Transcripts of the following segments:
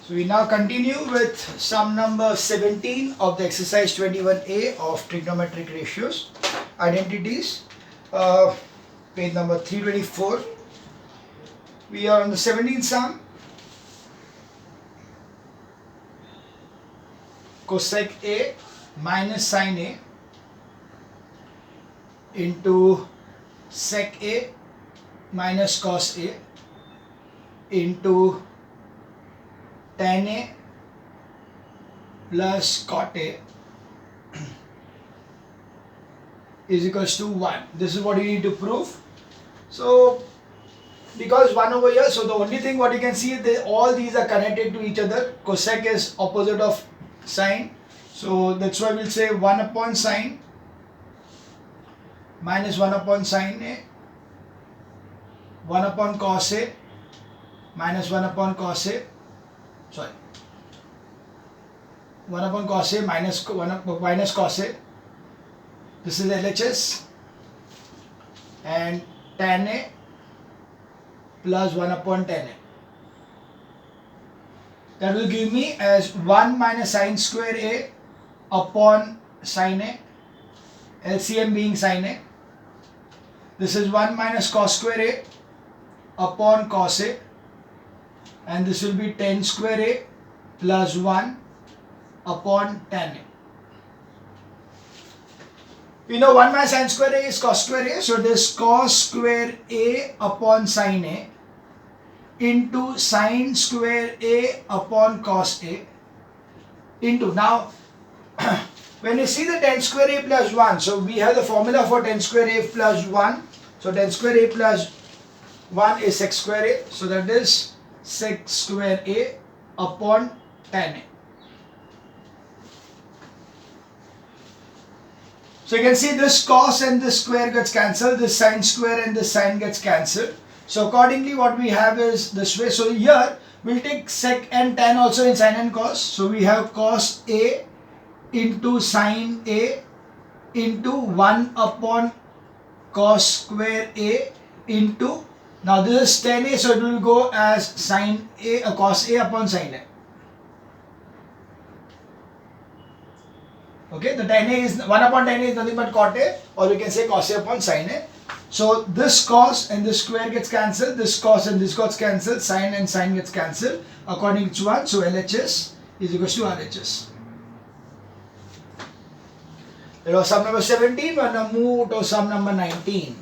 So we now continue with sum number 17 of the exercise 21A of trigonometric ratios, identities, page number 324. We are on the 17th sum. Cosec A minus sin A into sec A minus cos A into tan A plus cot A is equals to 1. This is what you need to prove. So because 1 over here, so the only thing what you can see is all these are connected to each other. Cosec is opposite of sine, so that's why we'll say 1 upon sine minus 1 upon sine A, 1 upon cos A minus 1 upon cos A, 1 upon cos A minus cos A. This is LHS, and tan A plus 1 upon tan A. That will give me as 1 minus sine square A upon sine A, LCM being sine A. This is 1 minus cos square A upon cos A, and this will be tan square A plus 1 upon tan A. We know 1 minus sine square A is cos square A, so this cos square A upon sine A into sine square A upon cos A into, now when you see the tan square A plus 1, so we have the formula for tan square A plus 1, so tan square A plus 1 is sec square A, so that is sec square A upon tan A. So you can see this cos and this square gets cancelled, this sine square and this sine gets cancelled. So accordingly what we have is this way. So here we'll take sec and tan also in sine and cos. So we have cos A into sine A into 1 upon cos square A into, now this is tan A, so it will go as sine A, cos A upon sine A. Okay, the tan A is 1 upon tan A is nothing but cot A, or we can say cos A upon sine A. So this cos and this square gets cancelled, this cos and this gets cancelled, sine and sine gets cancelled according to 1. So LHS is equals to RHS. That was sum number 17. We're going to move to sum number 19.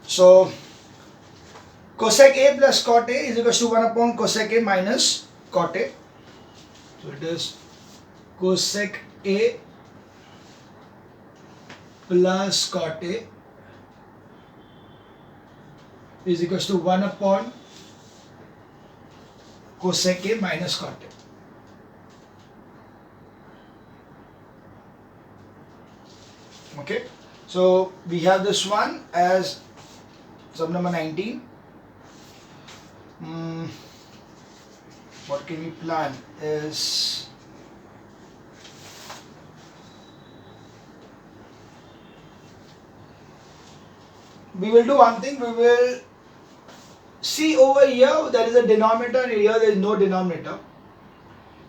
So cosec A plus cot A is equals to 1 upon cosec A minus cot A. So it is cosec A plus cot A is equals to 1 upon cosec A minus cot A. Okay, so we have this one as sum number 19. What can we plan is, we will do one thing. We will see over here there is a denominator, here there is no denominator.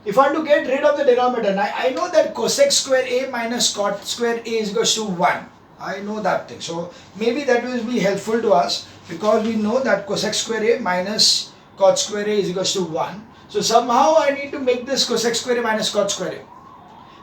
If I want to get rid of the denominator, now I know that cosec square A minus cot square A is equals to 1. I know that thing. So maybe that will be helpful to us, because we know that cosec square A minus cot square A is equals to 1. So somehow I need to make this cosec square A minus cot square A.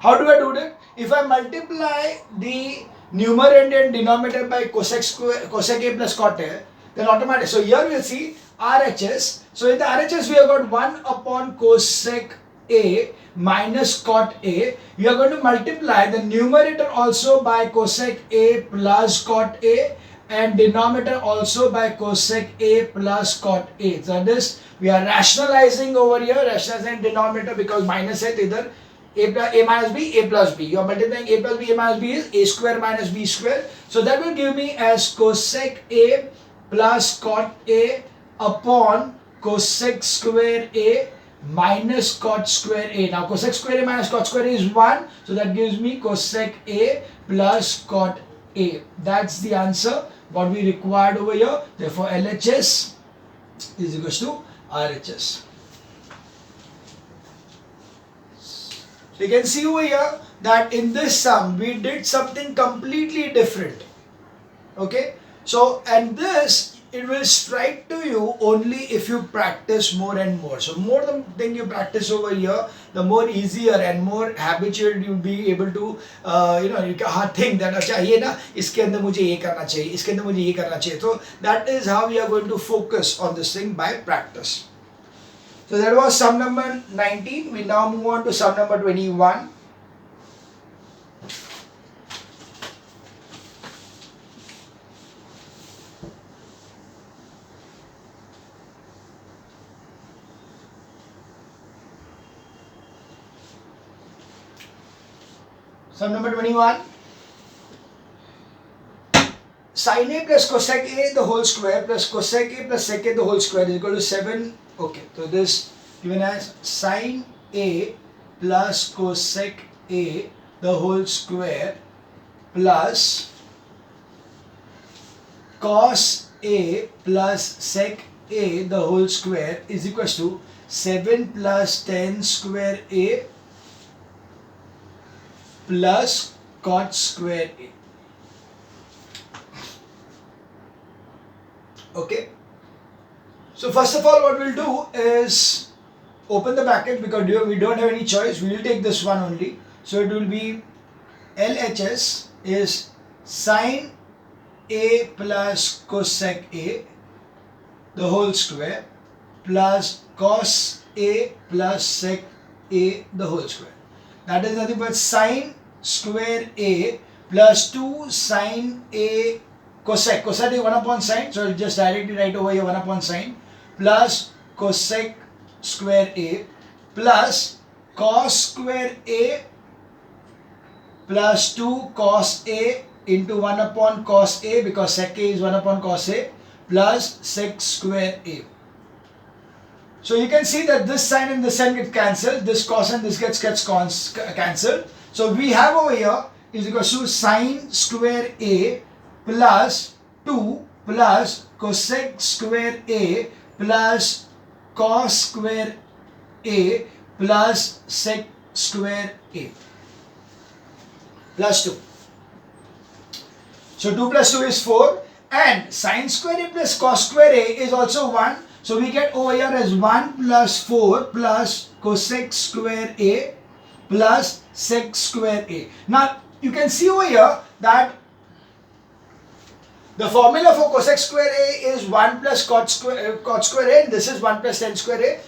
How do I do that? If I multiply the numerator and denominator by cosec A plus cot A, then automatically, so here we will see RHS. So in the RHS we have got 1 upon cosec A minus cot A. You are going to multiply the numerator also by cosec A plus cot A and denominator also by cosec A plus cot A. So that is, we are rationalizing over here, rationalizing denominator, because minus है इधर A minus B, A plus B. You are multiplying A plus B, A minus B is A square minus B square. So that will give me as cosec A plus cot A upon cosec square A minus cot square A. Now cosec square A minus cot square A is 1. So that gives me cosec A plus cot A. That's the answer what we required over here. Therefore LHS is equals to RHS. So you can see over here that in this sum we did something completely different. Okay, so and this it will strike to you only if you practice more and more. So more the thing you practice over here, the more easier and more habitual you'll be able to you can think that अच्छा ये ना इसके अंदर मुझे ये करना चाहिए, इसके अंदर मुझे ये करना चाहिए. So that is how we are going to focus on this thing by practice. So that was sum number 19. We now move on to sum number 21. Sum number 21. Sin A plus cosec A the whole square plus cosec A plus sec A the whole square is equal to 7. Okay, so this given as sin A plus cosec A the whole square plus cos A plus sec A the whole square is equals to 7 plus 10 square A plus cot square A. Okay. So first of all, what we'll do is open the bracket because we don't have any choice. We will take this one only. So it will be LHS is sin A plus cosec A the whole square plus cos A plus sec A the whole square. That is nothing but sin square A plus 2 sin A cosec. Cosec is 1 upon sin, so I'll just directly write over here 1 upon sin plus cosec square A plus cos square A plus 2 cos A into 1 upon cos A because sec A is 1 upon cos A plus sec square A. So you can see that this sign and this sign get cancelled, this cos and this gets cancelled. So we have over here is equal to sin square A plus 2 plus cosec square A plus cos square A plus sec square A plus 2. So 2 plus 2 is 4 and sin square A plus cos square A is also 1. So we get over here as 1 plus 4 plus cosec square A plus sec square A. Now you can see over here that the formula for cosec square A is 1 plus cot square A and this is 1 plus tan square A.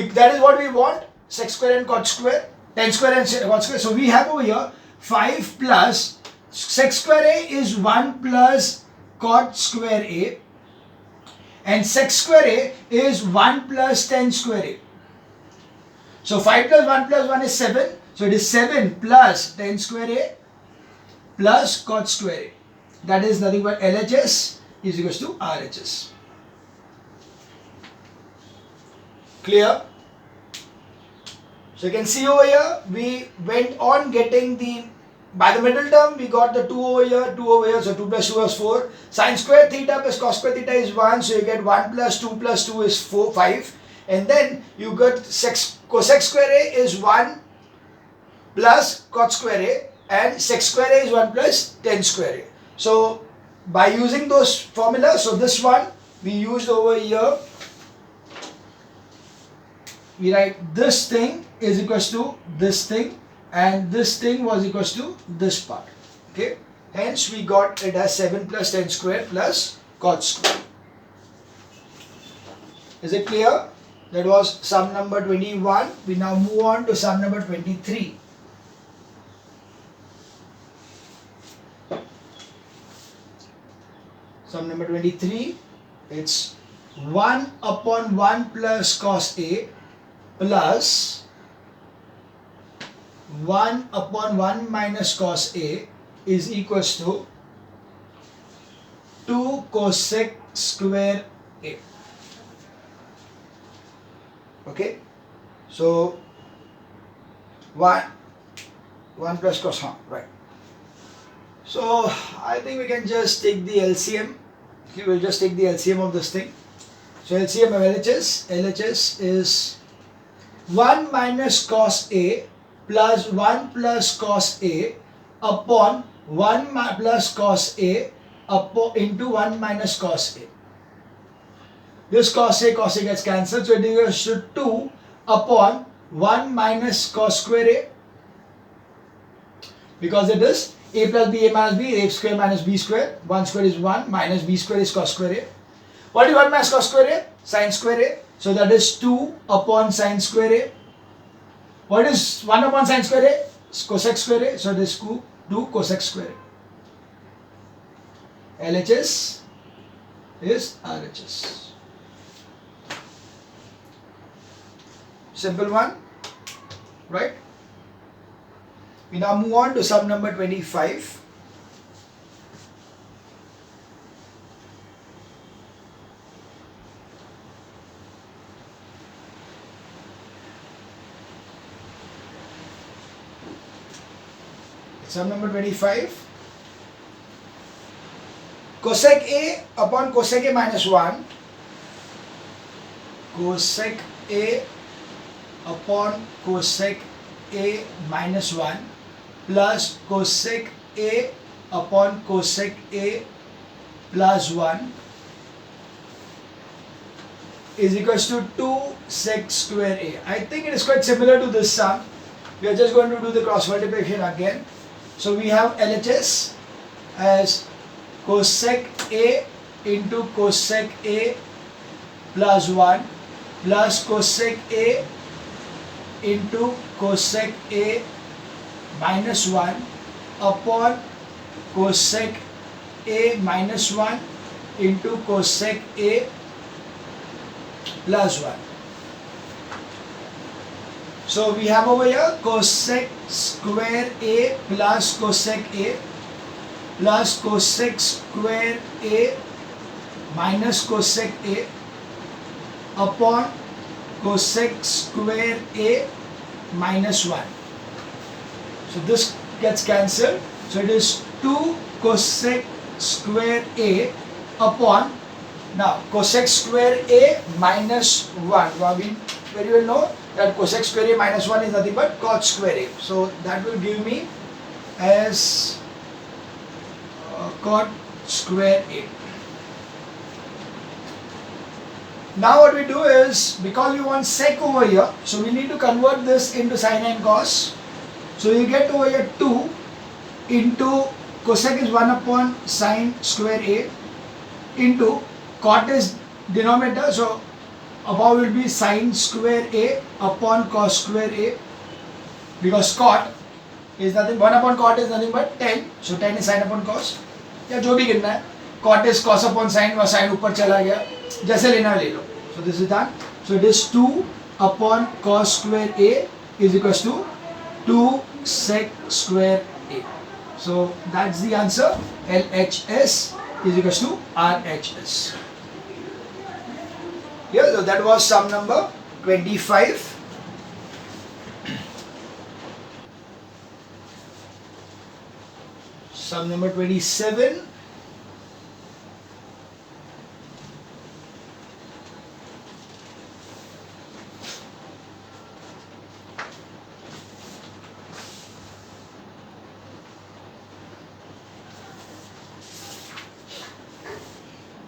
That is what we want, sec square and cot square, tan square and cot square. So we have over here 5 plus sec square A is 1 plus cot square A and sec square A is 1 plus tan square A. So 5 plus 1 is 7. So it is 7 plus tan square A plus cot square A. That is nothing but LHS is equals to RHS. Clear? So you can see over here, we went on getting by the middle term, we got the 2 over here, 2 over here, so 2 plus 2 was 4. Sin square theta plus cos square theta is 1, so you get 1 plus 2 is 5. And then you got cosec square A is 1 plus cot square A and sec square A is 1 plus tan square A. So by using those formulas, so this one we used over here, we write this thing is equals to this thing and this thing was equals to this part. Okay, hence we got it as 7 plus tan square plus cot square. Is it clear? That was sum number 21. We now move on to sum number 23. Sum number 23, it's 1 upon 1 plus cos A plus 1 upon 1 minus cos A is equals to 2 cosec square A. Okay, so 1 plus cos, right. So I think we can just take the LCM. Okay, we'll just take the LCM of this thing. So LCM of LHS is 1 minus cos A plus 1 plus cos A upon 1 plus cos A into 1 minus cos A. This cos A gets cancelled, so it equals to 2 upon 1 minus cos square A, because it is A plus B, A minus B, A square minus B square. 1 square is 1, minus B square is cos square A. What is 1 minus cos square A? Sin square A. So that is 2 upon sin square A. What is 1 upon sin square A? Cosec square A. So it is 2 cosec square A. LHS is RHS. Simple one, right? We now move on to sum number 25. Sum number 25. Cosec A upon cosec A minus 1. Cosec A upon cosec A minus 1 plus cosec A upon cosec A plus 1 is equals to 2 sec square A. I think it is quite similar to this sum. We are just going to do the cross multiplication again. So we have LHS as cosec A into cosec A plus 1 plus cosec A into cosec A minus 1 upon cosec A minus 1 into cosec A plus 1. So we have over here cosec square A plus cosec A plus cosec square A minus cosec A upon cosec square A minus 1. So this gets cancelled. So it is 2 cosec square A upon, now cosec square A minus 1. Well, we very well know that cosec square A minus 1 is nothing but cot square A. So that will give me as cot square A. Now what we do is, because we want sec over here, so we need to convert this into sin and cos. So you get over here 2 into cosec is 1 upon sin square A into cot is denominator, so above will be sin square A upon cos square A, because cot is nothing, 1 upon cot is nothing but 10, so 10 is sin upon cos, या जो भी गिनना है, cot is cos upon sin, और sin ऊपर चला गया, जैसे लेना ले लो. So this is done. So it is 2 upon cos square A is equals to 2 sec square A. So that's the answer. LHS is equals to RHS. Yeah, so that was sum number 25. Sum number 27.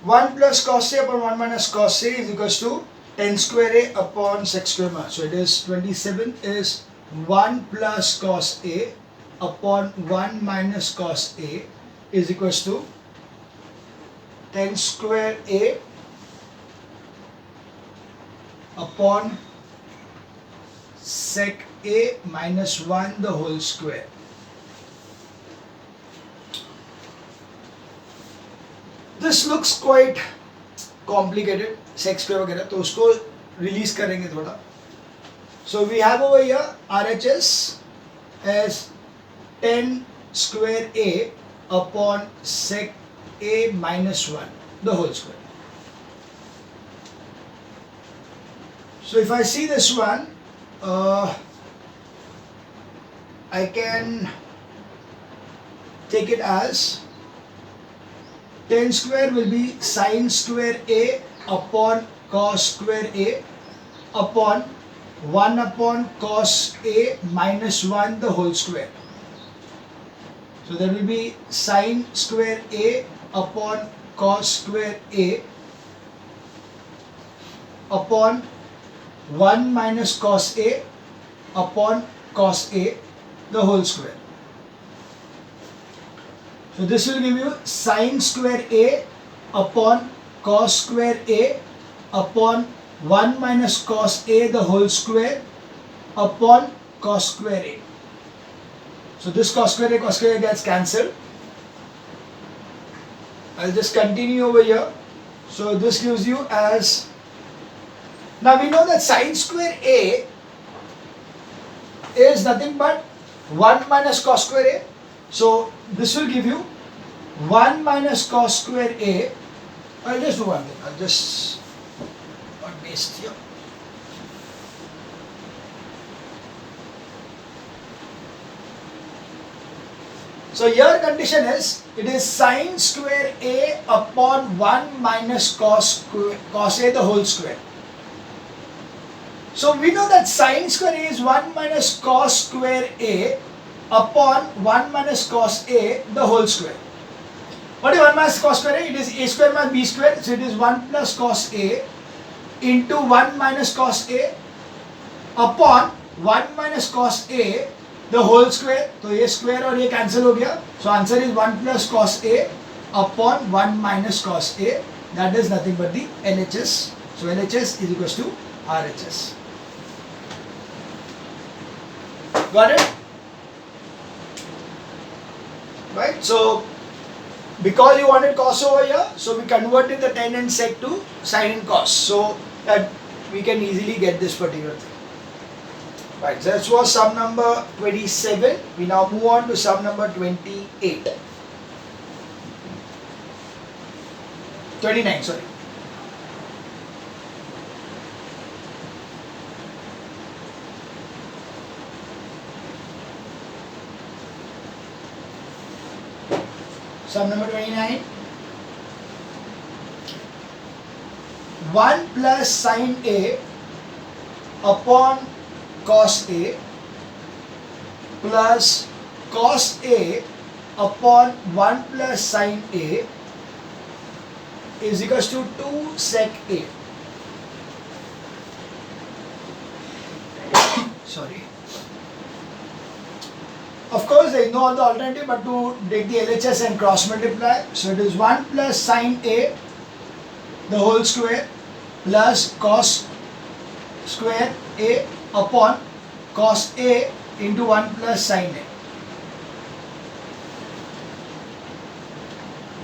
One plus cos A upon 1 minus cos A is equals to 10 square A upon sec square A. So it is 27 is 1 plus cos A upon 1 minus cos A is equals to 10 square A upon sec A minus 1 the whole square. This looks quite complicated, sec square वगैरह, तो उसको release करेंगे थोड़ा. So we have over here RHS as 10 square A upon sec A minus 1 the whole square. So if I see this one, I can take it as 10 square will be sin square A upon cos square A upon 1 upon cos A minus 1 the whole square. So that will be sin square A upon cos square A upon 1 minus cos A upon cos A the whole square. So this will give you sin square A upon cos square A upon 1 minus cos A the whole square upon cos square A. So this cos square A gets cancelled. I'll just continue over here. So this gives you as, now we know that sin square A is nothing but 1 minus cos square A. So this will give you 1 minus cos square A. I'll just do one thing. I'll just not paste here. So your condition is, it is sin square A upon 1 minus cos A the whole square. So we know that sin square A is 1 minus cos square A upon 1 minus cos A the whole square. What is 1 minus cos square A? It is A square minus B square. So it is 1 plus cos A into 1 minus cos A upon 1 minus cos A the whole square. So A square और ये cancel हो गया. So answer is 1 plus cos A upon 1 minus cos A. That is nothing but the LHS. So LHS is equals to RHS. Got it? Right? So because you wanted cos over here, so we converted the tan and sec to sin and cos, so that we can easily get this particular thing. Right, so that was sum number 27. We now move on to sum number 28. 29, sorry. Sum number 29. 1 plus sin A upon cos A plus cos A upon 1 plus sin A is equals to 2 sec A. Sorry. Of course, there is no other alternative but to take the LHS and cross multiply. So it is 1 plus sin A the whole square plus cos square A upon cos A into 1 plus sin A.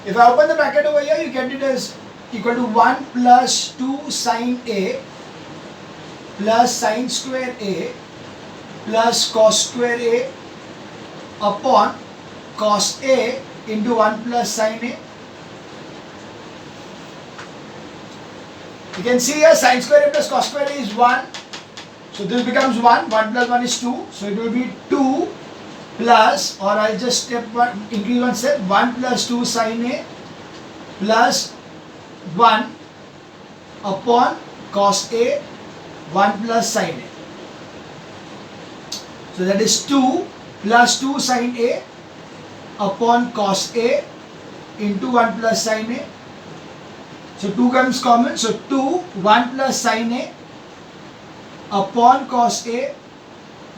If I open the bracket over here, you get it as equal to 1 plus 2 sin A plus sin square A plus cos square A upon cos A into 1 plus sin A. You can see here sin square A plus cos square A is 1. So this becomes 1. 1 plus 1 is 2. So it will be 2 plus, or I'll just step one, increase one step, 1 plus 2 sin A plus 1 upon cos A 1 plus sin A. So that is 2 plus 2 sin A upon cos A into 1 plus sin A. So 2 comes common. So 2, 1 plus sin A upon cos A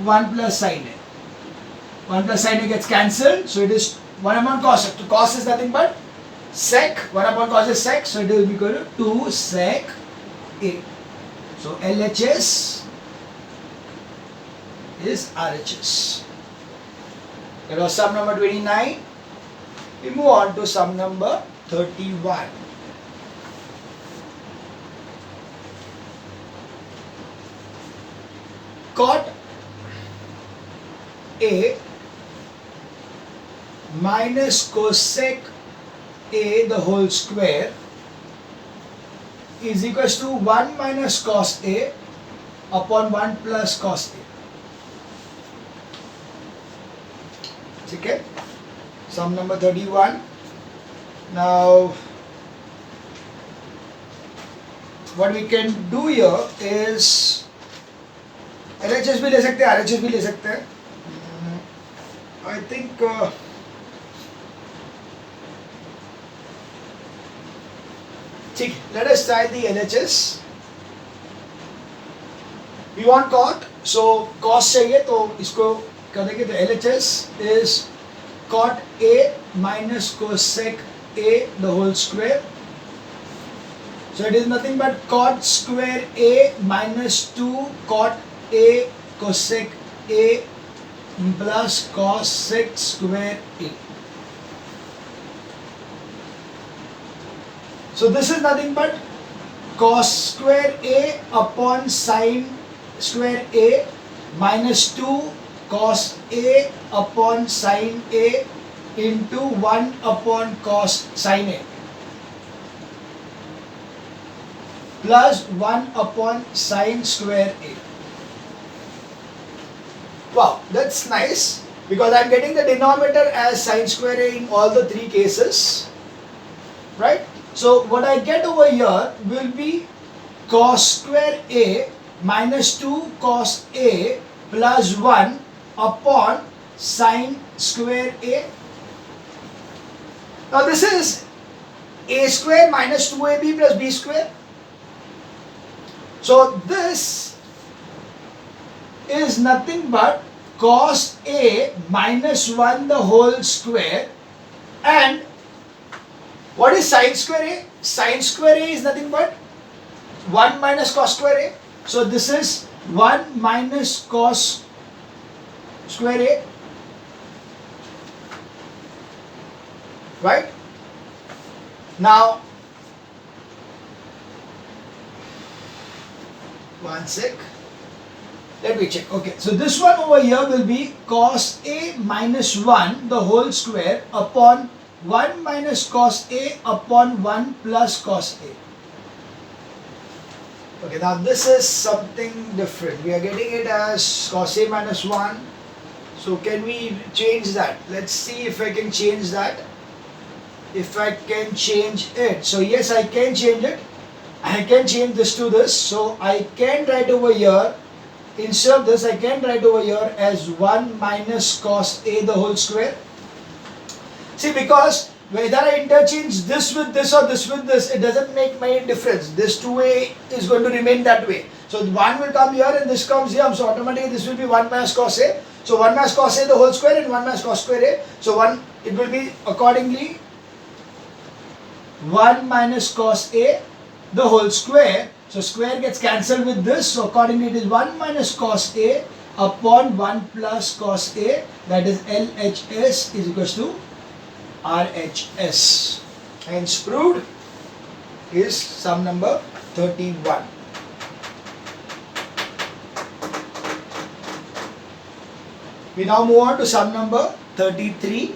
1 plus sin A. 1 plus sin A gets cancelled. So it is 1 upon cos. So cos is nothing but sec. 1 upon cos is sec. So it will be equal to 2 sec A. So LHS is RHS. That was sum number 29. We move on to sum number 31. Cot A minus cosec A the whole square is equals to 1 minus cos A upon 1 plus cos A. Okay, sum number 31. Now what we can do here is LHS भी ले सकते हैं, RHS भी ले सकते हैं. I think ठीक, let us try the LHS. We want cot, so cos चाहिए तो इसको कर देंगे. तो LHS is cot A minus cosec A the whole square. So it is nothing but cot square A minus 2 cot A cosec A plus cosec square A. So this is nothing but cos square A upon sin square A minus 2 cos A upon sin A into 1 upon cos sin A plus 1 upon sin square A. Wow, that's nice because I'm getting the denominator as sin square A in all the three cases, right? So what I get over here will be cos square A minus 2 cos A plus 1 upon sin square A. Now this is A square minus 2AB plus B square. So this is nothing but cos A minus 1 the whole square, and what is sin square A? Sin square A is nothing but 1 minus cos square A. So this is 1 minus cos square A, right? Now, one sec. Let me check. Okay, so this one over here will be cos A minus 1 the whole square upon 1 minus cos A upon 1 plus cos A. Okay, now this is something different. We are getting it as cos A minus 1. So can we change that? Let's see if I can change that. If I can change it. So yes, I can change it. I can change this to this. So I can write over here, instead of this, I can write over here as 1 minus cos A the whole square. See, because whether I interchange this with this or this with this, it doesn't make any difference. This 2A is going to remain that way. So 1 will come here and this comes here. So automatically this will be 1 minus cos A. So 1 minus cos A the whole square and 1 minus cos square A. So it will be accordingly 1 minus cos A the whole square. So square gets cancelled with this. So accordingly it is 1 minus cos A upon 1 plus cos A. That is LHS is equals to RHS. Hence proved is sum number 31. We now move on to sum number 33.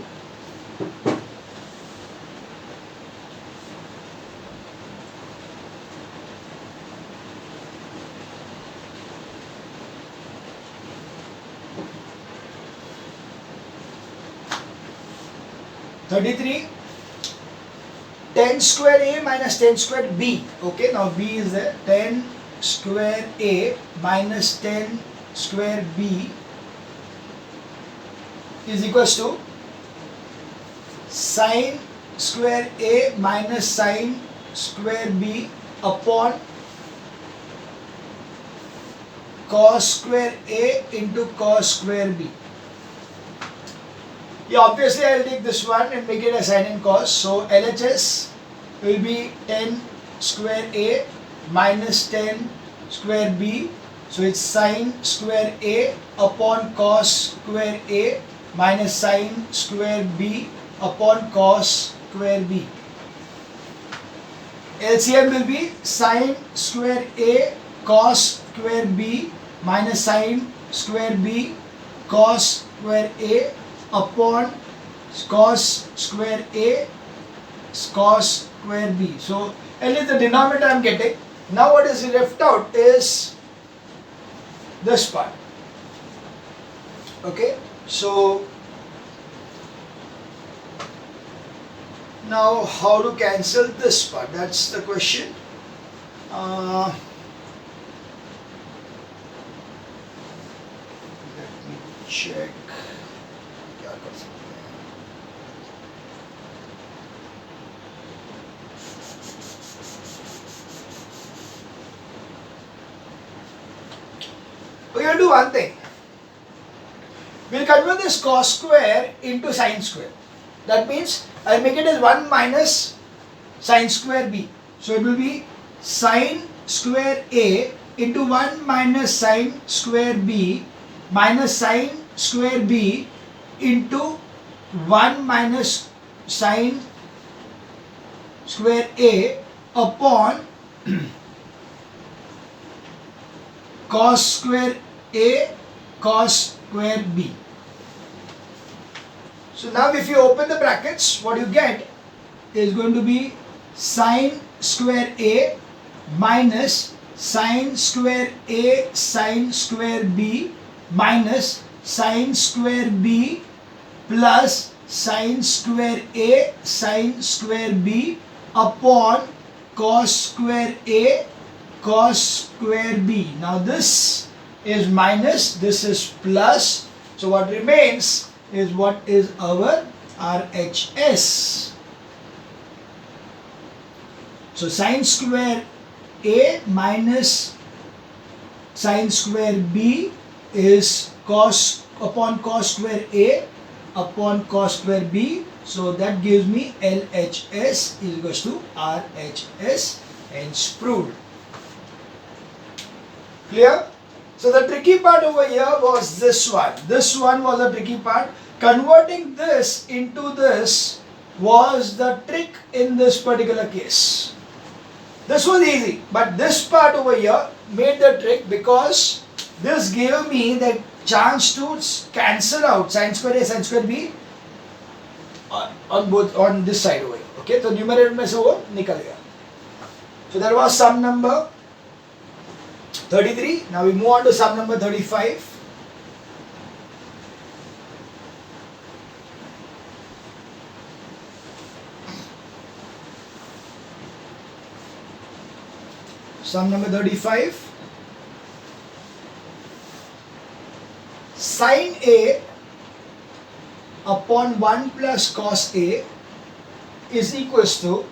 Tan square A minus tan square B. Okay, now B is there. Tan square A minus tan square B is equals to sin square A minus sin square B upon cos square A into cos square B. Yeah, obviously I will take this one and make it a sin and cos. So LHS will be tan square A minus tan square B. So it's sin square A upon cos square A minus sin square B upon cos square B. LCM will be sin square A cos square B minus sin square B cos square A upon cos square A cos square B. So L is the denominator I am getting. Now what is left out is this part. Okay, so now how to cancel this part? That's the question. Let me check. क्या कर सकते हैं? We will do one thing. We'll convert this cos square into sine square. That means I'll make it as 1 minus sine square b. So it will be sine square a into 1 minus sine square b minus sine square b into 1 minus sine square a upon cos square a cos square b. So now if you open the brackets, what you get is going to be sine square a minus sine square a sine square b minus sine square b plus sine square a sine square b upon cos square a cos square b. Now this is minus, this is plus. So what remains is what is our RHS. So sine square a minus sine square b is cos upon cos square a upon cos square b. So that gives me LHS is equals to RHS, hence proved. Clear? So the tricky part over here was this one. This one was the tricky part. Converting this into this was the trick in this particular case. This was easy, but this part over here made the trick because this gave me the chance to cancel out sine square a sine square b on this side over here. Okay, so numerator में से वो निकल गया. So there was sum number 33. Now we move on to sum number 35. Sum number 35. Sin A upon 1 plus cos A is equals to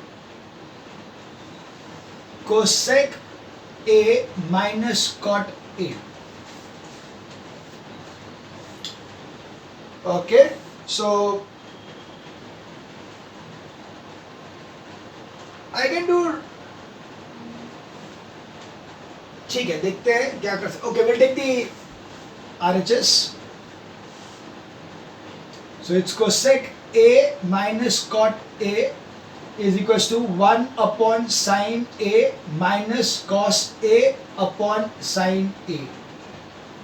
cosec A minus cot A. Okay, so I can do. ठीक है, देखते हैं क्या कर सकते. Okay, we'll take the RHS. So it's cosec A minus cot A is equals to 1 upon sine A minus cos A upon sine A.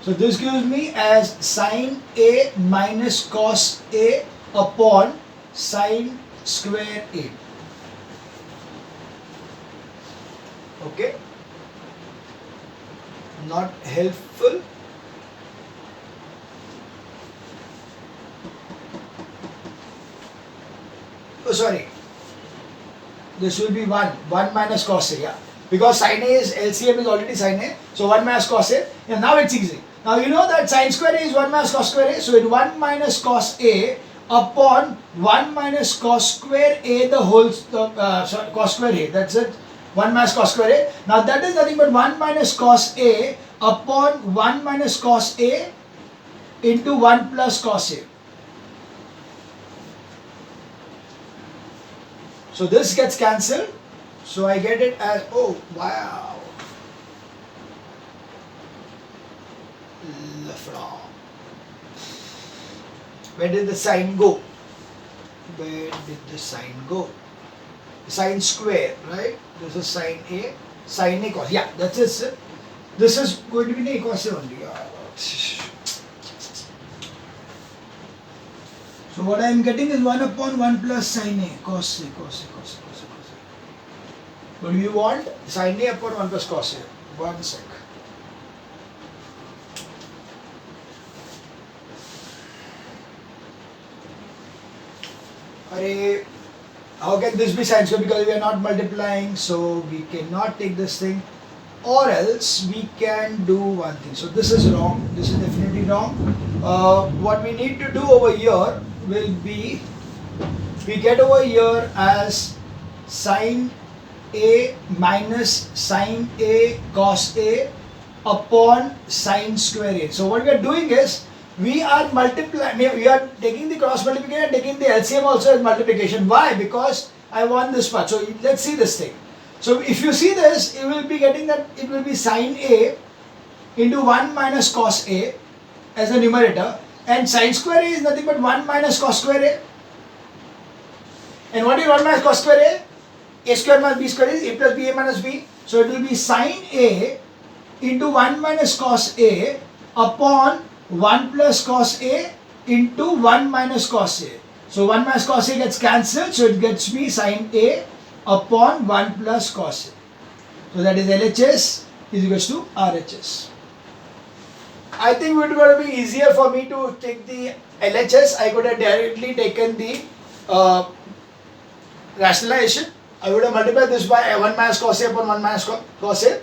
So this gives me as sine A minus cos A upon sine square A. Okay? Not helpful. Oh, sorry. This will be 1 minus cos A, yeah. Because sin A is LCM is already sin A. So 1 minus cos A. Yeah, now it's easy. Now you know that sin square A is 1 minus cos square A. So it's 1 minus cos A upon 1 minus cos square A the whole, sorry, cos square A. That's it. 1 minus cos square A. Now that is nothing but 1 minus cos A upon 1 minus cos A into 1 plus cos A. So this gets cancelled. So I get it as, oh wow. Where did the sign go? Where did the sign go? Sine square, right? This is sine A, sine A cos. Yeah, that's it. This is going to be A cos A only. So what I am getting is 1 upon 1 plus sine A, cos A, cos A, cos A, cos A, cos A. But we want sine A upon 1 plus cos A. 1 sec. अरे How can this be sine square? Because we are not multiplying, so we cannot take this thing. Or else we can do one thing. So this is wrong. This is definitely wrong. What we need to do over here will be, we get over here as sine A minus sine A cos A upon sine square A. So what we are doing is, we are multiplying, we are taking the cross multiplication and taking the LCM also as multiplication. Why? Because I want this part. So let's see this thing. So if you see this, you will be getting that it will be sine A into 1 minus cos A as the numerator, and sine square A is nothing but 1 minus cos square A. And what is 1 minus cos square A? A square minus B square is A plus B A minus B. So it will be sine A into 1 minus cos A upon 1 plus cos A into 1 minus cos A. So 1 minus cos A gets cancelled, so it gets me sine A upon 1 plus cos A. So that is LHS is equals to RHS. I think it would going to be easier for me to take the LHS. I could have directly taken the rationalization. I would have multiplied this by 1 minus cos A upon 1 minus cos A.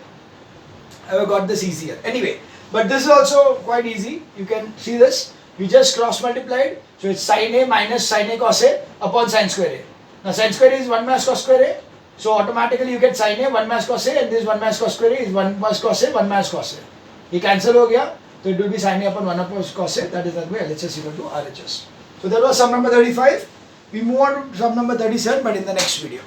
I would have got this easier. Anyway, but this is also quite easy. You can see this. We just cross multiplied. So it's sine A minus sine A cos A upon sine square A. Now sine square A is 1 minus cos square A. So automatically you get sine A 1 minus cos A, and this 1 minus cos square A is 1 minus cos A 1 minus cos A. Ye cancel ho gaya. So it will be sine A upon 1 upon cos A. That is that way LHS equal to RHS. So that was sum number 35. We move on to sum number 37, but in the next video.